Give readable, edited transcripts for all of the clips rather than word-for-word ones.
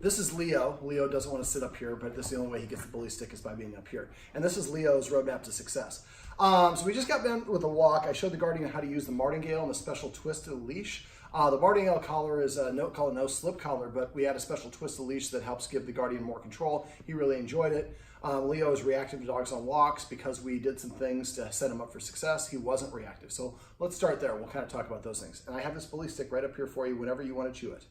This is Leo. Leo doesn't want to sit up here, but this is the only way he gets the bully stick is by being up here. And this is Leo's roadmap to success. So we just got done with a walk. I showed the Guardian how to use the martingale and the special twist of the leash. The martingale collar is called a no-slip collar, but we had a special twist of the leash that helps give the Guardian more control. He really enjoyed it. Leo is reactive to dogs on walks because we did some things to set him up for success. He wasn't reactive. So let's start there. We'll kind of talk about those things. And I have this bully stick right up here for you whenever you want to chew it.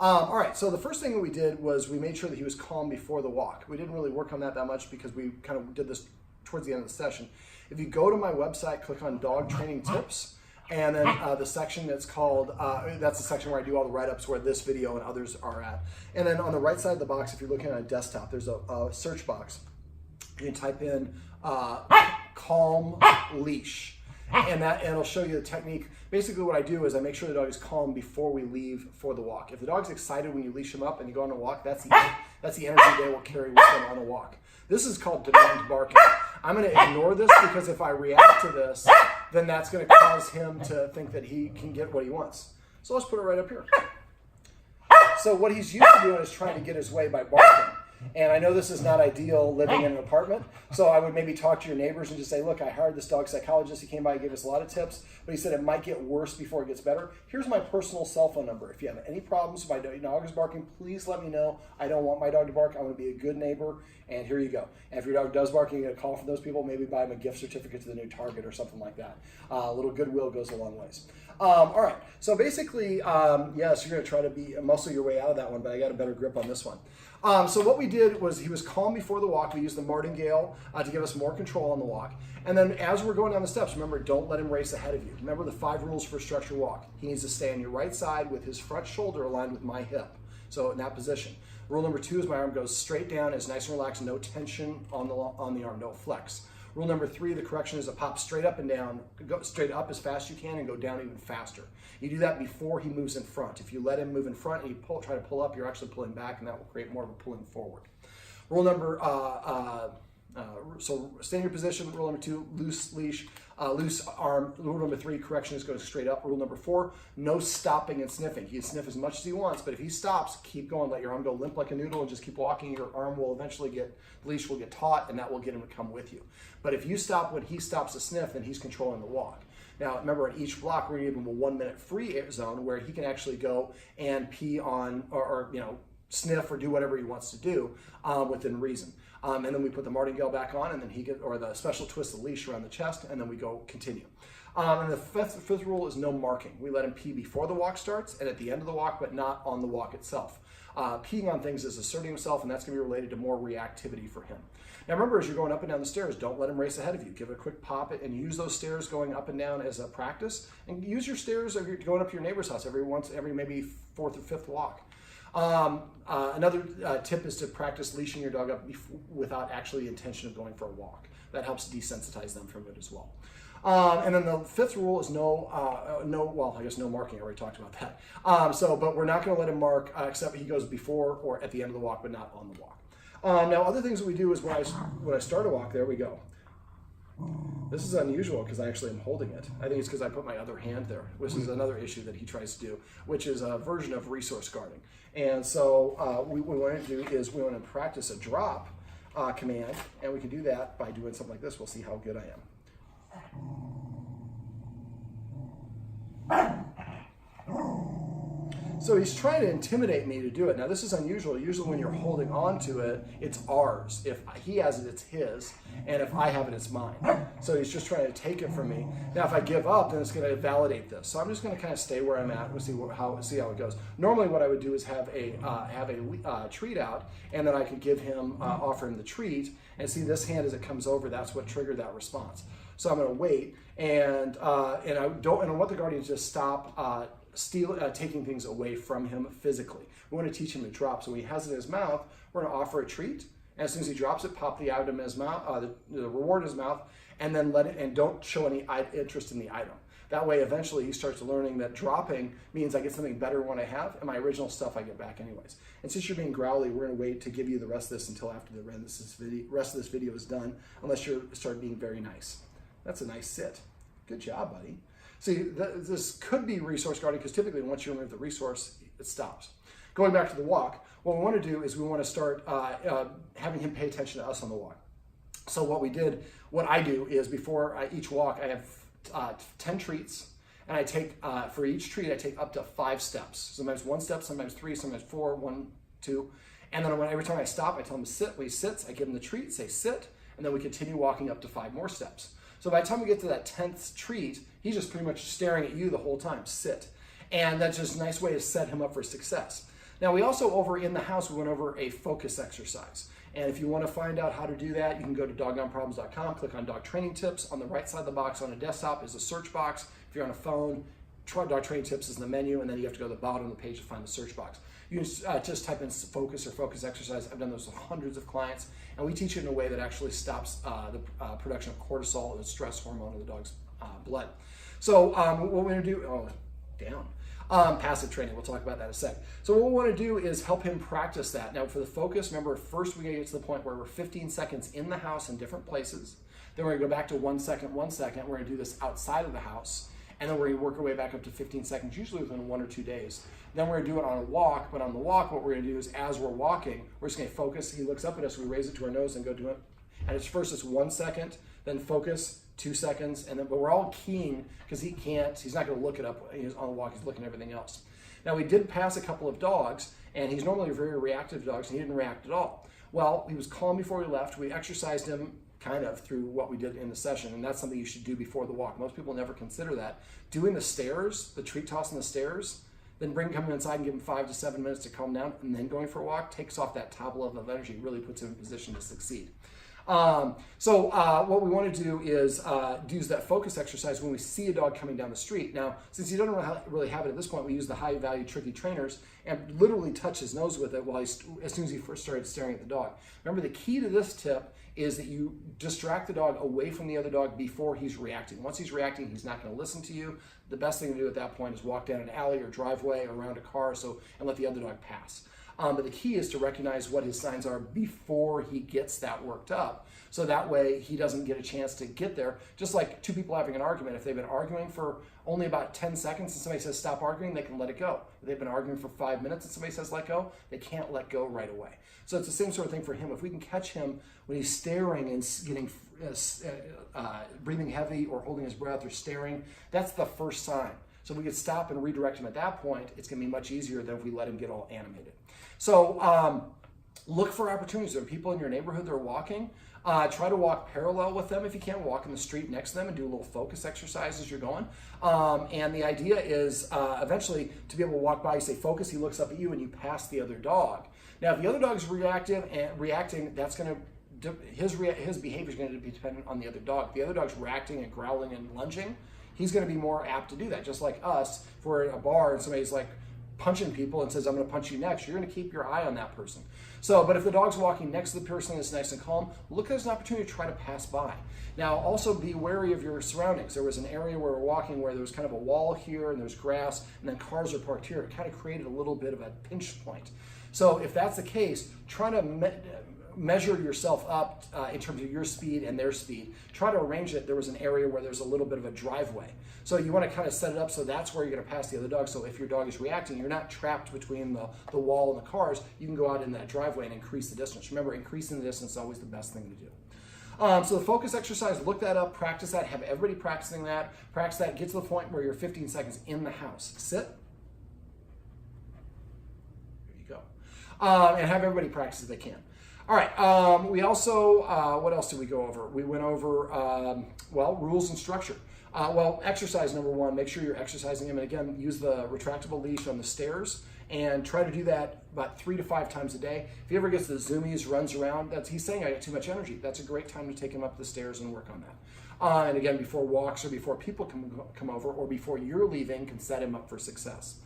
All right, so the first thing that we did was we made sure that he was calm before the walk. We didn't really work on that much because we kind of did this towards the end of the session. If you go to my website, click on dog training tips, and then the section that's called, that's the section where I do all the write-ups where this video and others are at. And then on the right side of the box, if you're looking at a desktop, there's a search box. You can type in calm leash. And it'll show you the technique. Basically what I do is I make sure the dog is calm before we leave for the walk. If the dog's excited when you leash him up and you go on a walk, that's the energy they will carry with them on a walk. This is called demand barking. I'm going to ignore this because if I react to this, then that's going to cause him to think that he can get what he wants. So let's put it right up here. So what he's used to doing is trying to get his way by barking. And I know this is not ideal living in an apartment, so I would maybe talk to your neighbors and just say, look, I hired this dog psychologist. He came by and gave us a lot of tips, but he said it might get worse before it gets better. Here's my personal cell phone number. If you have any problems, if my dog is barking, please let me know. I don't want my dog to bark. I want to be a good neighbor, and here you go. And if your dog does bark, you get a call from those people, maybe buy him a gift certificate to the new Target or something like that. A little goodwill goes a long ways. All right, so basically, yes, you're going to try to muscle your way out of that one, but I got a better grip on this one. So what we did was he was calm before the walk. We used the martingale to give us more control on the walk. And then as we're going down the steps, remember, don't let him race ahead of you. Remember the 5 rules for a structured walk. He needs to stay on your right side with his front shoulder aligned with my hip. So in that position. Rule number 2 is my arm goes straight down. It's nice and relaxed, no tension on the arm, no flex. Rule number 3, the correction is to pop straight up and down, go straight up as fast as you can and go down even faster. You do that before he moves in front. If you let him move in front and you try to pull up, you're actually pulling back, and that will create more of a pulling forward. Rule number, so stay in your position. Rule number 2, loose leash, loose arm. Rule number 3, correction is going straight up. Rule number 4, no stopping and sniffing. He can sniff as much as he wants, but if he stops, keep going. Let your arm go limp like a noodle and just keep walking. Your arm will eventually the leash will get taut, and that will get him to come with you. But if you stop when he stops to sniff, then he's controlling the walk. Now, remember, in each block, we're going to give him a 1-minute free zone where he can actually go and pee on or sniff or do whatever he wants to do within reason. And then we put the martingale back on, and then or the special twist of the leash around the chest, and then we go continue. And the fifth rule is no marking. We let him pee before the walk starts and at the end of the walk, but not on the walk itself. Peeing on things is asserting himself, and that's going to be related to more reactivity for him. Now remember, as you're going up and down the stairs, don't let him race ahead of you. Give it a quick pop and use those stairs going up and down as a practice, and use your stairs if you're going up to your neighbor's house every maybe 4th or 5th walk. Another tip is to practice leashing your dog up without actually the intention of going for a walk. That helps desensitize them from it as well. And then the 5th rule is no marking. I already talked about that. But we're not going to let him mark except he goes before or at the end of the walk, but not on the walk. Now, other things that we do is when I start a walk, there we go. This is unusual because I actually am holding it. I think it's because I put my other hand there, which is another issue that he tries to do, which is a version of resource guarding. And so what we want to do is we want to practice a drop command, and we can do that by doing something like this. We'll see how good I am. So he's trying to intimidate me to do it. Now this is unusual. Usually when you're holding on to it, it's ours. If he has it, it's his. And if I have it, it's mine. So he's just trying to take it from me. Now if I give up, then it's going to validate this. So I'm just going to kind of stay where I'm at and see how it goes. Normally what I would do is have a treat out, and then I could offer him the treat, and see this hand as it comes over, that's what triggered that response. So I'm going to wait, and I want the Guardian to just stop taking things away from him physically. We want to teach him to drop. So when he has it in his mouth, we're going to offer a treat. And as soon as he drops it, pop the item in his mouth, the reward in his mouth, and then don't show any interest in the item. That way, eventually, he starts learning that dropping means I get something better when I have, and my original stuff I get back anyways. And since you're being growly, we're going to wait to give you the rest of this until after the rest of this video is done, unless you start being very nice. That's a nice sit. Good job, buddy. See, this could be resource guarding because typically once you remove the resource, it stops. Going back to the walk, what we want to do is we want to start having him pay attention to us on the walk. So what I do is before each walk, I have 10 treats. And I take, for each treat, I take up to 5 steps. Sometimes 1 step, sometimes 3, sometimes 4, 1, 2. And then every time I stop, I tell him to sit. When he sits, I give him the treat, say sit, and then we continue walking up to 5 more steps. So by the time we get to that 10th treat, he's just pretty much staring at you the whole time, sit. And that's just a nice way to set him up for success. Now we also, over in the house, we went over a focus exercise. And if you want to find out how to do that, you can go to doggonproblems.com, click on Dog Training Tips. On the right side of the box on a desktop is a search box. If you're on a phone, Dog Training Tips is in the menu, and then you have to go to the bottom of the page to find the search box. You can just type in focus or focus exercise. I've done those with hundreds of clients, and we teach it in a way that actually stops the production of cortisol, the stress hormone in the dog's blood. So what we're going to do, passive training, we'll talk about that in a sec. So what we want to do is help him practice that. Now for the focus, remember first we're going to get to the point where we're 15 seconds in the house in different places. Then we're going to go back to 1 second, 1 second. We're going to do this outside of the house. And then we're going to work our way back up to 15 seconds, usually within 1 or 2 days. Then we're going to do it on a walk, but on the walk, what we're going to do is as we're walking, we're just going to focus. He looks up at us, we raise it to our nose and go do it. And it's 1 second, then focus, 2 seconds, and then, but we're all keying because he's not going to look it up. He's on the walk, he's looking at everything else. Now we did pass a couple of dogs, and he's normally a very reactive dog, so he didn't react at all. Well, he was calm before we left. We exercised him kind of through what we did in the session, and that's something you should do before the walk. Most people never consider that. Doing the stairs, the treat toss on the stairs, then come inside and give him 5 to 7 minutes to calm down, and then going for a walk takes off that top level of energy, really puts him in position to succeed. What we want to do is use that focus exercise when we see a dog coming down the street. Now, since he doesn't really have it at this point, we use the high value tricky trainers and literally touch his nose with it as soon as he first started staring at the dog. Remember, the key to this tip is that you distract the dog away from the other dog before he's reacting. Once he's reacting, he's not going to listen to you. The best thing to do at that point is walk down an alley or driveway or around a car and let the other dog pass. But the key is to recognize what his signs are before he gets that worked up. So that way he doesn't get a chance to get there. Just like 2 people having an argument, if they've been arguing for only about 10 seconds and somebody says stop arguing, they can let it go. If they've been arguing for 5 minutes and somebody says let go, they can't let go right away. So it's the same sort of thing for him. If we can catch him when he's staring and getting breathing heavy or holding his breath or staring, that's the first sign. So if we could stop and redirect him at that point, it's going to be much easier than if we let him get all animated. So look for opportunities. There are people in your neighborhood that are walking. Try to walk parallel with them if you can. Walk in the street next to them and do a little focus exercise as you're going. And the idea is eventually to be able to walk by, you say focus, he looks up at you and you pass the other dog. Now, if the other dog is reacting, that's going to his behavior is going to be dependent on the other dog. If the other dog's reacting and growling and lunging, he's going to be more apt to do that. Just like us, if we're at a bar and somebody's like punching people and says, I'm going to punch you next, you're going to keep your eye on that person. So, but if the dog's walking next to the person that's nice and calm, look at it as an opportunity to try to pass by. Now, also be wary of your surroundings. There was an area where we're walking where there was kind of a wall here and there's grass and then cars are parked here. It kind of created a little bit of a pinch point. So if that's the case, try to measure yourself up in terms of your speed and their speed. Try to arrange it. There was an area where there's a little bit of a driveway. So you want to kind of set it up so that's where you're going to pass the other dog. So if your dog is reacting, you're not trapped between the wall and the cars. You can go out in that driveway and increase the distance. Remember, increasing the distance is always the best thing to do. So the focus exercise, look that up, practice that, have everybody practicing that, get to the point where you're 15 seconds in the house. Sit. There you go. And have everybody practice if they can. All right, we also, what else did we go over? We went over, rules and structure. Exercise number 1, make sure you're exercising him. And again, use the retractable leash on the stairs and try to do that about 3 to 5 times a day. If he ever gets the zoomies, runs around, he's saying I got too much energy. That's a great time to take him up the stairs and work on that. And again, before walks or before people come over or before you're leaving, can set him up for success.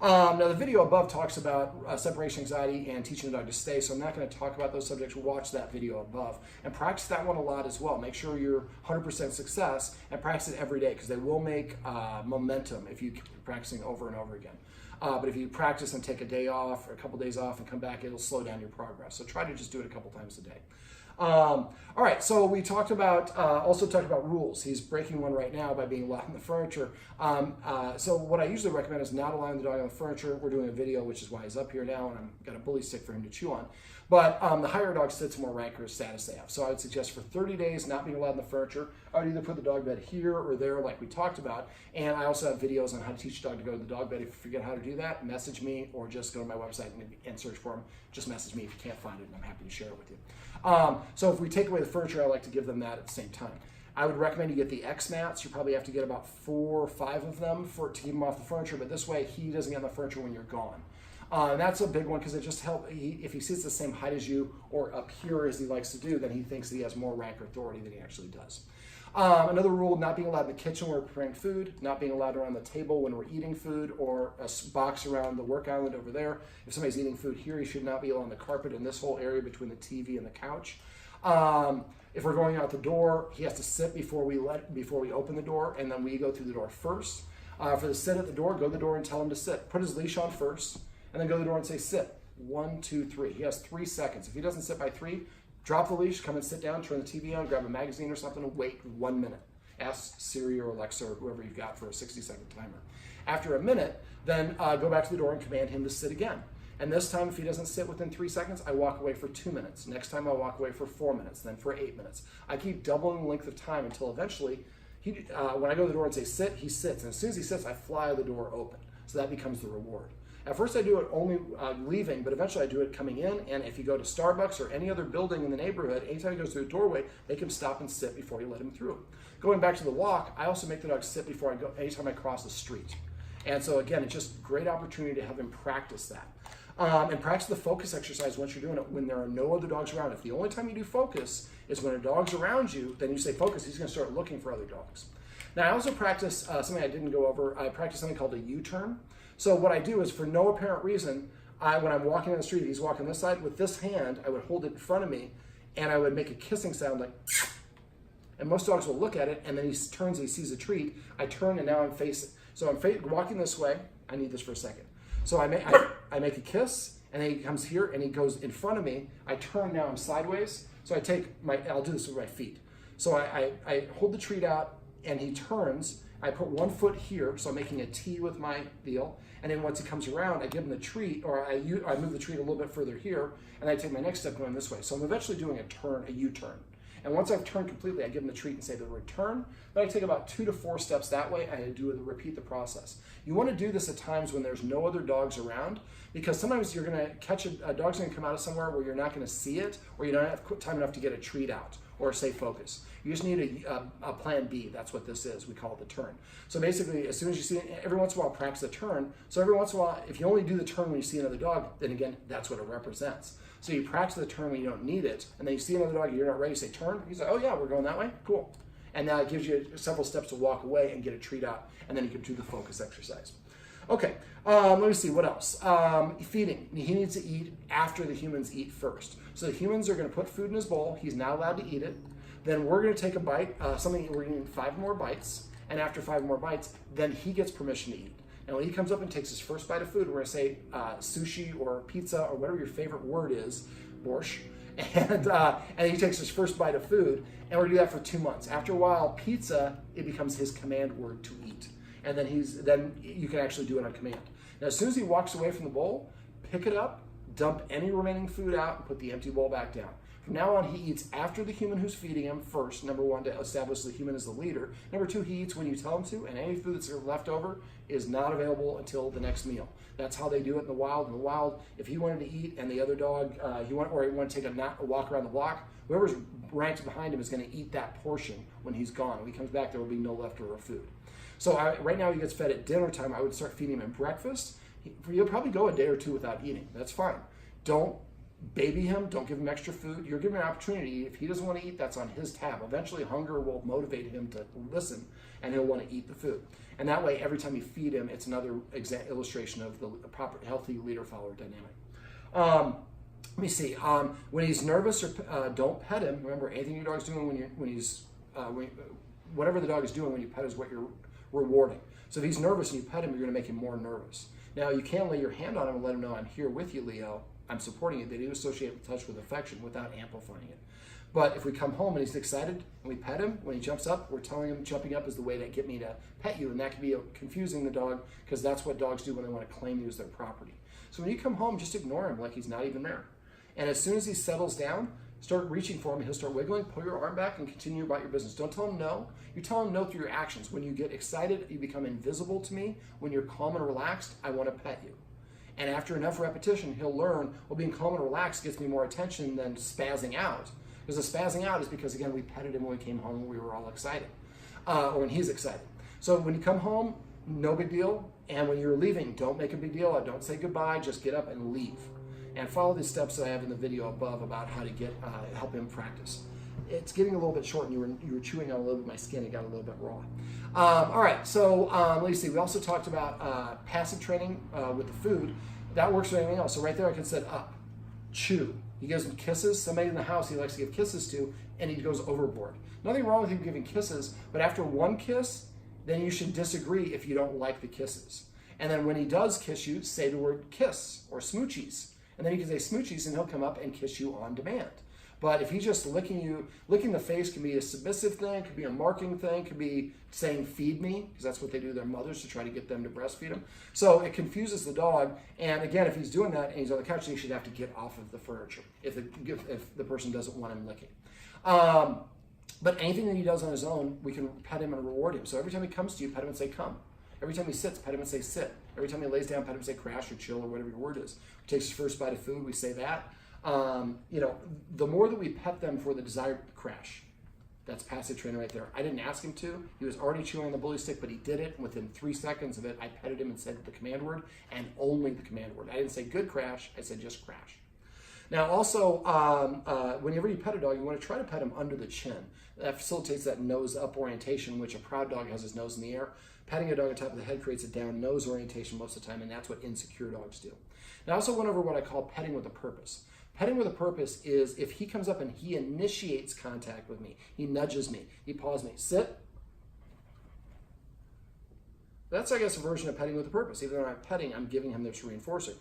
Now the video above talks about separation anxiety and teaching the dog to stay, so I'm not going to talk about those subjects. Watch that video above and practice that one a lot as well. Make sure you're 100% success and practice it every day because they will make momentum if you keep practicing over and over again. But if you practice and take a day off or a couple days off and come back, it'll slow down your progress. So try to just do it a couple times a day. All right, so we talked about, also talked about rules. He's breaking one right now by being loud on the furniture. So what I usually recommend is not allowing the dog on the furniture. We're doing a video, which is why he's up here now, and I've got a bully stick for him to chew on. But the higher a dog sits, the more rancorous status they have. So I would suggest for 30 days not being allowed on the furniture. I would either put the dog bed here or there, like we talked about. And I also have videos on how to teach a dog to go to the dog bed. If you forget how to do that, message me or just go to my website and search for them. Just message me if you can't find it, and I'm happy to share it with you. So if we take away the furniture, I like to give them that at the same time. I would recommend you get the X mats. You probably have to get about 4 or 5 of them to keep him off the furniture, but this way he doesn't get on the furniture when you're gone. And that's a big one because it just helps. If he sits the same height as you or up here as he likes to do, then he thinks that he has more rank or authority than he actually does. Another rule, not being allowed in the kitchen when we're preparing food, not being allowed around the table when we're eating food, or a box around the work island over there. If somebody's eating food here, he should not be on the carpet in this whole area between the TV and the couch. If we're going out the door, he has to sit before we open the door, and then we go through the door first. For the sit at the door, go to the door and tell him to sit. Put his leash on first, and then go to the door and say sit. 1, 2, 3. He has 3 seconds. If he doesn't sit by 3, drop the leash, come and sit down, turn the TV on, grab a magazine or something, and wait 1 minute. Ask Siri or Alexa or whoever you've got for a 60-second timer. After a minute, then go back to the door and command him to sit again. And this time, if he doesn't sit within 3 seconds, I walk away for 2 minutes. Next time, I walk away for 4 minutes, then for 8 minutes. I keep doubling the length of time until eventually, when I go to the door and say sit, he sits. And as soon as he sits, I fly the door open. So that becomes the reward. At first, I do it only leaving, but eventually I do it coming in. And if you go to Starbucks or any other building in the neighborhood, anytime he goes through a doorway, make him stop and sit before you let him through. Going back to the walk, I also make the dog sit before I go, anytime I cross the street. And so again, it's just a great opportunity to have him practice that. And practice the focus exercise once you're doing it when there are no other dogs around. If the only time you do focus is when a dog's around you, then you say focus, he's going to start looking for other dogs. Now, I also practice something I didn't go over. I practice something called a U-turn. So what I do is, for no apparent reason, when I'm walking on the street, he's walking this side, with this hand, I would hold it in front of me, and I would make a kissing sound like, and most dogs will look at it, and then he turns and he sees a treat. I turn, and now I'm facing. So I'm walking this way. I need this for a second. So I make a kiss, and then he comes here, and he goes in front of me. I turn, now I'm sideways. So I'll do this with my feet. So I hold the treat out, and he turns. I put 1 foot here, so I'm making a T with my deal. And then once he comes around, I give him the treat, or I move the treat a little bit further here, and I take my next step going this way. So I'm eventually doing a U-turn. And once I've turned completely, I give him the treat and say the return. But I take about 2 to 4 steps that way, and I repeat the process. You want to do this at times when there's no other dogs around, because sometimes you're going to catch a dog's going to come out of somewhere where you're not going to see it, or you don't have time enough to get a treat out or say focus. You just need a plan B. That's what this is. We call it the turn. So basically, as soon as you see it, every once in a while, practice the turn. So every once in a while, if you only do the turn when you see another dog, then again, that's what it represents. So you practice the turn when you don't need it, and then you see another dog, you're not ready to say turn. He's like, oh yeah, we're going that way? Cool. And now it gives you several steps to walk away and get a treat out, and then you can do the focus exercise. Okay, let me see, what else? Feeding. He needs to eat after the humans eat first. So the humans are going to put food in his bowl. He's not allowed to eat it. Then we're going to take a bite, we're going to eat 5 more bites, and after 5 more bites, then he gets permission to eat. And when he comes up and takes his first bite of food, we're going to say sushi or pizza or whatever your favorite word is, borscht, and he takes his first bite of food, and we're going to do that for 2 months. After a while, pizza, it becomes his command word to eat. And then you can actually do it on command. Now, as soon as he walks away from the bowl, pick it up, dump any remaining food out, and put the empty bowl back down. From now on, he eats after the human who's feeding him first, number 1, to establish the human as the leader. Number 2, he eats when you tell him to, and any food that's left over is not available until the next meal. That's how they do it in the wild. In the wild, if he wanted to eat and the other dog, he wanted to take a walk around the block, whoever's ranked behind him is going to eat that portion when he's gone. When he comes back, there will be no leftover food. So right now he gets fed at dinner time. I would start feeding him at breakfast. He'll probably go a day or 2 without eating. That's fine. Don't baby him. Don't give him extra food. You're giving him an opportunity. If he doesn't want to eat, that's on his tab. Eventually, hunger will motivate him to listen, and he'll want to eat the food. And that way, every time you feed him, it's another illustration of the proper, healthy leader-follower dynamic. Let me see. When he's nervous, or don't pet him. Remember, anything your dog's doing whatever the dog is doing when you pet is what you're rewarding. So if he's nervous and you pet him, you're going to make him more nervous. Now, you can lay your hand on him and let him know, I'm here with you, Leo. I'm supporting you. They do associate touch with affection without amplifying it. But if we come home and he's excited and we pet him, when he jumps up, we're telling him jumping up is the way to get me to pet you. And that can be confusing the dog, because that's what dogs do when they want to claim you as their property. So when you come home, just ignore him like he's not even there. And as soon as he settles down, start reaching for him. He'll start wiggling, pull your arm back, and continue about your business. Don't tell him no. You tell him no through your actions. When you get excited, you become invisible to me. When you're calm and relaxed, I want to pet you. And after enough repetition, he'll learn, well, being calm and relaxed gets me more attention than spazzing out. Because the spazzing out is because, again, we petted him when we came home and we were all excited. Or when he's excited. So when you come home, no big deal. And when you're leaving, don't make a big deal. Don't say goodbye. Just get up and leave. And follow the steps that I have in the video above about how to get help him practice. It's getting a little bit short, and you were chewing on a little bit of my skin. It got a little bit raw. All right, so let's see. We also talked about passive training with the food. That works for anything else. So right there, I can set up, chew. He gives him kisses. Somebody in the house he likes to give kisses to, and he goes overboard. Nothing wrong with him giving kisses, but after one kiss, then you should disagree if you don't like the kisses. And then when he does kiss you, say the word kiss or smoochies. And then you can say smoochies, and he'll come up and kiss you on demand. But if he's just licking you, licking the face can be a submissive thing, could be a marking thing, could be saying feed me, because that's what they do to their mothers to try to get them to breastfeed them. So it confuses the dog. And again, if he's doing that and he's on the couch, then he should have to get off of the furniture if the person doesn't want him licking. But anything that he does on his own, we can pet him and reward him. So every time he comes to you, pet him and say come. Every time he sits, pet him and say sit. Every time he lays down, pet him and say crash or chill or whatever your word is. He takes his first bite of food, we say that. The more that we pet them for the desired crash, that's passive training right there. I didn't ask him to. He was already chewing on the bully stick, but he did it. Within 3 seconds of it, I petted him and said the command word, and only the command word. I didn't say good crash. I said just crash. Now, also, whenever you pet a dog, you want to try to pet him under the chin. That facilitates that nose-up orientation, which a proud dog has his nose in the air. Petting a dog on top of the head creates a down nose orientation most of the time, and that's what insecure dogs do. And I also went over what I call petting with a purpose. Petting with a purpose is if he comes up and he initiates contact with me, he nudges me, he paws me, sit. That's, I guess, a version of petting with a purpose. Even though I'm petting, I'm giving him this reinforcer.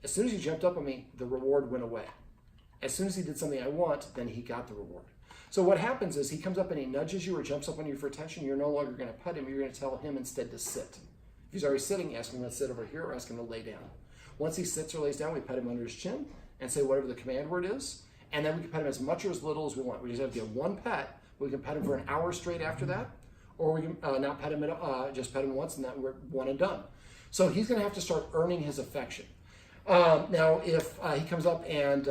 As soon as he jumped up on me, the reward went away. As soon as he did something I want, then he got the reward. So what happens is he comes up and he nudges you or jumps up on you for attention. You're no longer going to pet him. You're going to tell him instead to sit. If he's already sitting, ask him to sit over here or ask him to lay down. Once he sits or lays down, we pet him under his chin and say whatever the command word is. And then we can pet him as much or as little as we want. We just have to get one pet. We can pet him for an hour straight after that. Or we can not pet him at all, just pet him once and then we're one and done. So he's going to have to start earning his affection. Now, if he comes up and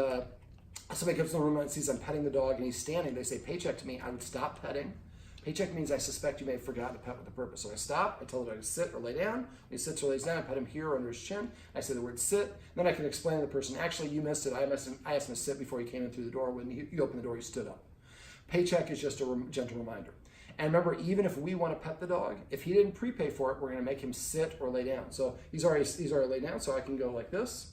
somebody comes in the room and sees I'm petting the dog and he's standing, they say, paycheck to me, I would stop petting. Paycheck means I suspect you may have forgotten to pet with a purpose. So I stop, I tell the dog to sit or lay down. When he sits or lays down, I pet him here under his chin. I say the word sit. Then I can explain to the person, actually, you missed it. I asked him to sit before he came in through the door. When you opened the door, he stood up. Paycheck is just a gentle reminder. And remember, even if we want to pet the dog, if he didn't prepay for it, we're going to make him sit or lay down. So he's already laid down, so I can go like this,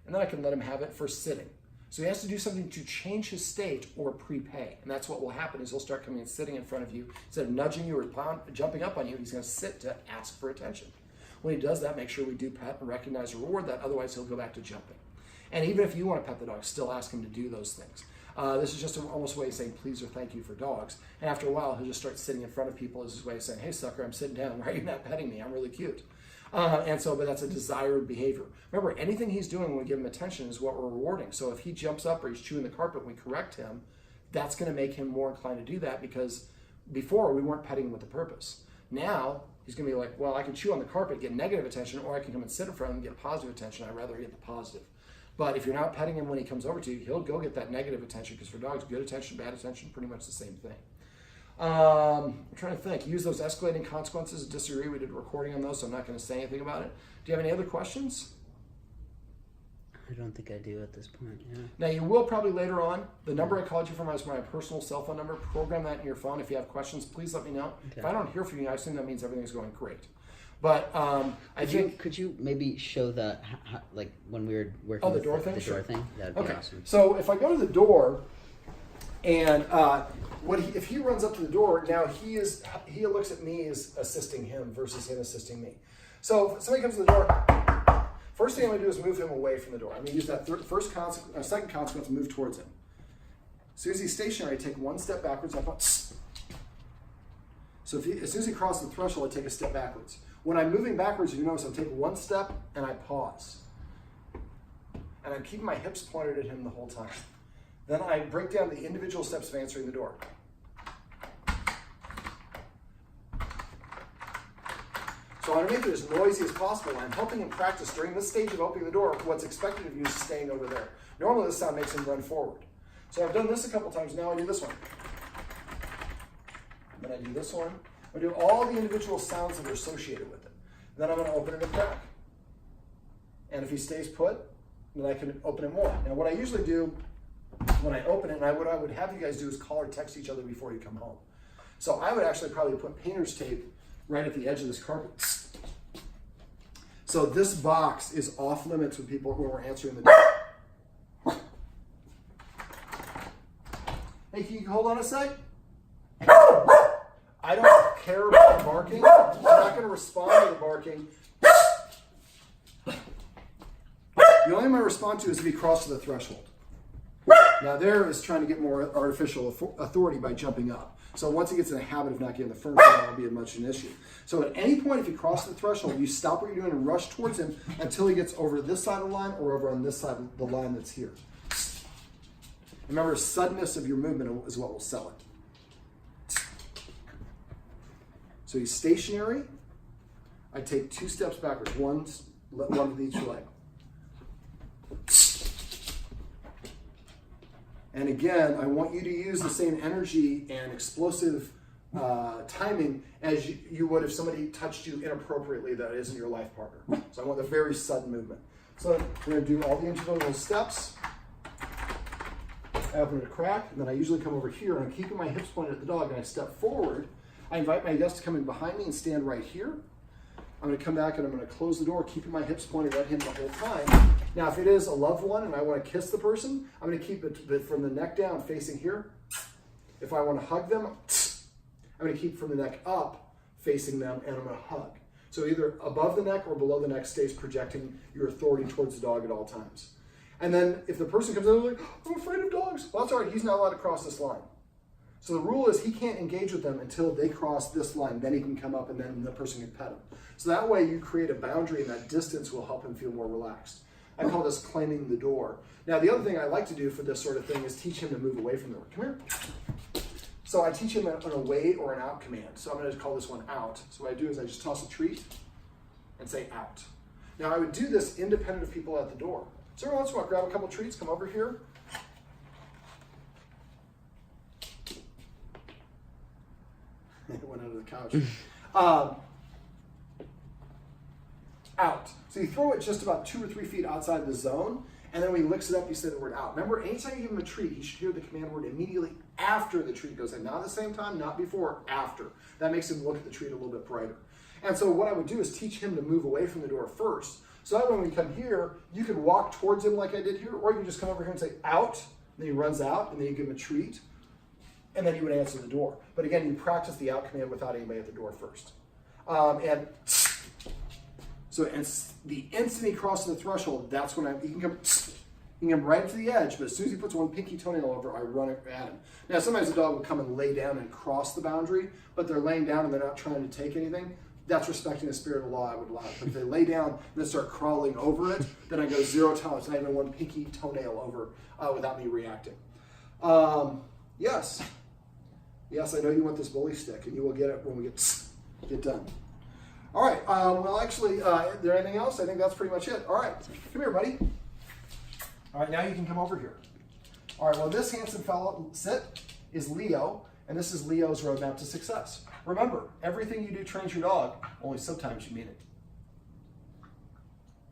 and then I can let him have it for sitting. So he has to do something to change his state or prepay. And that's what will happen is he'll start coming and sitting in front of you. Instead of nudging you or jumping up on you, he's going to sit to ask for attention. When he does that, make sure we do pet and recognize and reward that. Otherwise, he'll go back to jumping. And even if you want to pet the dog, still ask him to do those things. This is just almost a way of saying please or thank you for dogs. And after a while, he'll just start sitting in front of people as his way of saying, hey, sucker, I'm sitting down. Why are you not petting me? I'm really cute. But that's a desired behavior. Remember, anything he's doing when we give him attention is what we're rewarding. So if he jumps up or he's chewing the carpet and we correct him, that's going to make him more inclined to do that because before we weren't petting him with a purpose. Now he's going to be like, well, I can chew on the carpet, get negative attention, or I can come and sit in front of him and get positive attention. I'd rather get the positive. But if you're not petting him when he comes over to you, he'll go get that negative attention because for dogs, good attention, bad attention, pretty much the same thing. I'm trying to think. Use those escalating consequences. Disagree. We did a recording on those, so I'm not going to say anything about it. Do you have any other questions? I don't think I do at this point, yeah. Now, you will probably later on. The number I called you from is my personal cell phone number. Program that in your phone. If you have questions, please let me know. Okay. If I don't hear from you, I assume that means everything's going great. But could you maybe show the, like when we were working the with door thing? The sure. door thing? That would be awesome. So if I go to the door, and if he runs up to the door, now he looks at me as assisting him versus him assisting me. So if somebody comes to the door, First thing I'm going to do is move him away from the door. I'm going to use that second consequence and move towards him. As soon as he's stationary, I take one step backwards. I go, tss. So as soon as he crosses the threshold, I take a step backwards. When I'm moving backwards, you notice I take one step and I pause. And I'm keeping my hips pointed at him the whole time. Then I break down the individual steps of answering the door. So I want to make it as noisy as possible. I'm helping him practice during this stage of opening the door. What's expected of you is staying over there. Normally this sound makes him run forward. So I've done this a couple times. Now I do this one. Then I do this one. I do all the individual sounds that are associated with it. Then I'm going to open it and crack. And if he stays put, then I can open it more. Now what I usually do when I open it, and what I would have you guys do is call or text each other before you come home. So I would actually probably put painter's tape right at the edge of this carpet. So this box is off limits with people who are answering the door. Hey, can you hold on a sec? I don't care about the barking. I'm not going to respond to the barking. The only thing I'm going to respond to is if he crosses the threshold. Now there is trying to get more artificial authority by jumping up. So once he gets in the habit of not getting the furniture, that won't be much an issue. So at any point, if he crosses the threshold, you stop what you're doing and rush towards him until he gets over this side of the line or over on this side of the line that's here. Remember, suddenness of your movement is what will sell it. So he's stationary. I take 2 steps backwards, one with each leg. And again, I want you to use the same energy and explosive timing as you would if somebody touched you inappropriately that isn't your life partner. So I want the very sudden movement. So we're going to do all the individual steps. I open it a crack, and then I usually come over here, and I'm keeping my hips pointed at the dog, and I step forward. I invite my guest to come in behind me and stand right here. I'm going to come back and I'm going to close the door, keeping my hips pointed at him the whole time. Now, if it is a loved one and I want to kiss the person, I'm going to keep it from the neck down facing here. If I want to hug them, I'm going to keep from the neck up facing them, and I'm going to hug. So either above the neck or below the neck stays projecting your authority towards the dog at all times. And then if the person comes in and they're like, I'm afraid of dogs. Well, that's all right. He's not allowed to cross this line. So the rule is he can't engage with them until they cross this line. Then he can come up and then the person can pet him. So that way you create a boundary, and that distance will help him feel more relaxed. I call this claiming the door. Now, the other thing I like to do for this sort of thing is teach him to move away from the door. Come here. So I teach him an away or an out command. So I'm going to call this one out. So what I do is I just toss a treat and say out. Now, I would do this independent of people at the door. So every once in a while, grab a couple treats, come over here. It went under the couch. Out. So you throw it just about 2 or 3 feet outside the zone, and then when he licks it up, you say the word out. Remember, anytime you give him a treat, he should hear the command word immediately after the treat goes in. Not at the same time, not before, after. That makes him look at the treat a little bit brighter. And so what I would do is teach him to move away from the door first. So that when we come here, you can walk towards him like I did here, or you can just come over here and say out, and then he runs out, and then you give him a treat, and then you would answer the door. But again, you practice the out command without anybody at the door first. So the instant he crosses the threshold, that's when he can come right to the edge, but as soon as he puts one pinky toenail over, I run it at him. Now, sometimes the dog will come and lay down and cross the boundary, but they're laying down and they're not trying to take anything. That's respecting the spirit of the law, I would allow it. But if they lay down and then start crawling over it, then I go 0 tolerance, not even one pinky toenail over without me reacting. Yes, I know you want this bully stick, and you will get it when we get done. All right, well, actually, is there anything else? I think that's pretty much it. All right, come here, buddy. All right, now you can come over here. All right, well, this handsome fellow, sit, is Leo, and this is Leo's roadmap to success. Remember, everything you do trains your dog, only sometimes you mean it.